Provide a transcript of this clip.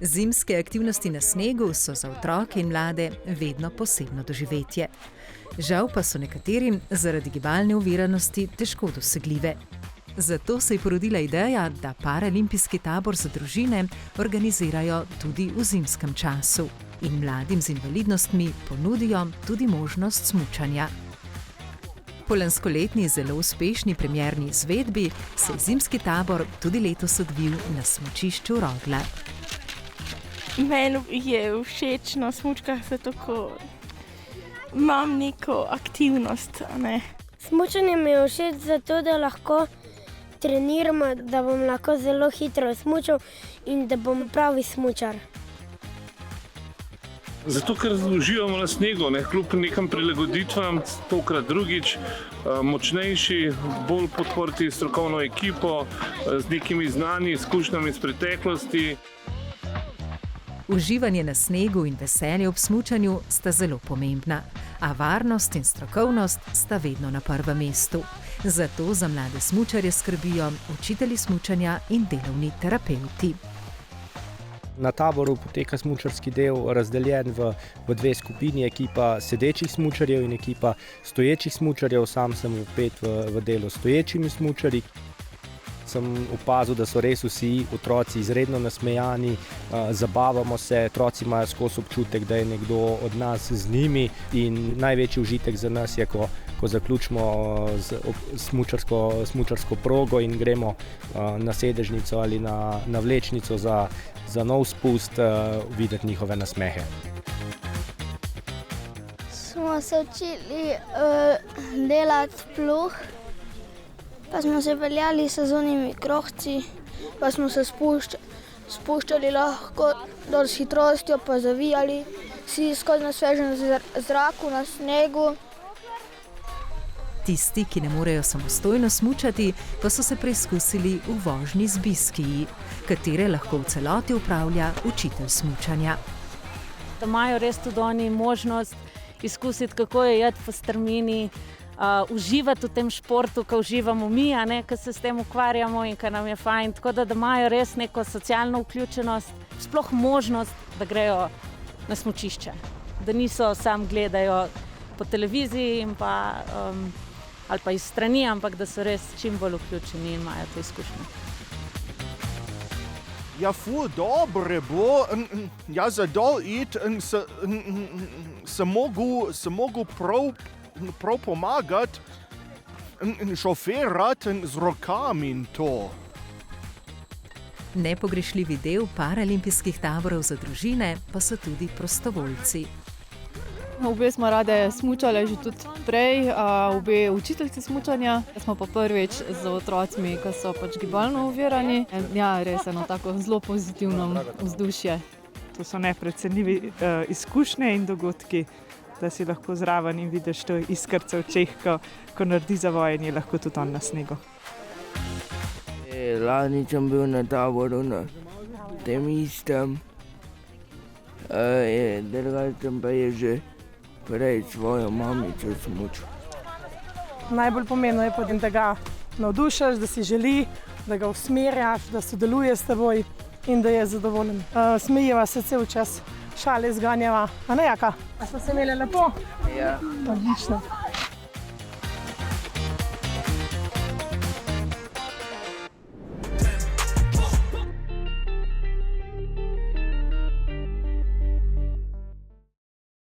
Zimske aktivnosti na snegu so za otroke in mlade vedno posebno doživetje. Žal pa so nekaterim zaradi gibalne oviranosti težko dosegljive. Zato se je porodila ideja, da paraolimpijski tabor za družine organizirajo tudi v zimskem času in mladim z invalidnostmi ponudijo tudi možnost smučanja. Po lanskoletni zelo uspešni premierni izvedbi se je zimski tabor tudi letos odvil na smučišču Rogla. Meni je všeč na smučkah, zato imam neko aktivnost. Smučanje mi je všeč zato, da lahko treniramo, da bom lahko zelo hitro smučal in da bom pravi smučar. Zato, ker uživamo na snegu, kljub nekam prilagoditvam, tokrat drugič, močnejši, bolj podprti strokovno ekipo, z nekimi znanji, izkušnjami iz preteklosti. Uživanje na snegu in veselje ob smučanju sta zelo pomembna, a varnost in strokovnost sta vedno na prvem mestu. Zato za mlade smučarje skrbijo učitelji smučanja in delovni terapevti. Na taboru poteka smučarski del razdeljen v dve skupini, ekipa sedečih smučarjev in ekipa stoječih smučarjev. Sam sem vpet v delo stoječimi smučarji. Sem opazil, da so res vsi otroci izredno nasmejani, zabavamo se, otroci imajo skozi občutek, da je nekdo od nas z njimi in največji užitek za nas je, ko zaključimo z smučarsko progo in gremo na sedežnico ali na vlečnico za nov spust, videti njihove nasmehe. Smo se učili delati pluh, pa smo se peljali s zunimi krohci, pa smo se spuščali lahko dol s hitrostjo, pa zavijali si skozi na svežem zraku, na snegu. Tisti, ki ne morejo samostojno smučati, pa so se preizkusili v vožnji z biskiji, katere lahko v celoti upravlja učitelj smučanja. Da imajo res tudi oni možnost izkusiti, kako je jeti po strmini, uživati v tem športu, ko uživamo mi, ko se s tem ukvarjamo in ko nam je fajn. Tako da imajo res neko socialno vključenost, sploh možnost, da grejo na smučišče. Da niso sam gledajo po televiziji in ali pa iz strani, ampak da so res čim bolj vključeni in imajo to izkušnjo. Ja, ful dobro je bilo. Ja, za dol iti sem mogel prav pomagati, šoferati z rokami in to. Nepogrešljivi del paraolimpijskih taborov za družine pa so tudi prostovoljci. Obe smo rade smučale že tudi prej, obe učiteljici smučanja. Smo pa prvič z otrocmi, ki so gibalno ovirani. Ja, res eno tako zelo pozitivno vzdušje. To so neprecenljive izkušnje in dogodki, da si lahko zraven in vidiš to iskrce v očeh, ko naredi zavojanje, lahko tudi on na snegu. Lani sem bil na taboru na tem istem, drugače pa je že prej svojo mamico smučal. Najbolj pomembno je potem, da ga navdušaš, da si želi, da ga usmerjaš, da sodeluje s teboj in da je zadovoljen. Smejeva se cel čas, šale zganjava. A ne, Jaka? A smo se imeli lepo? Ja. Odlično.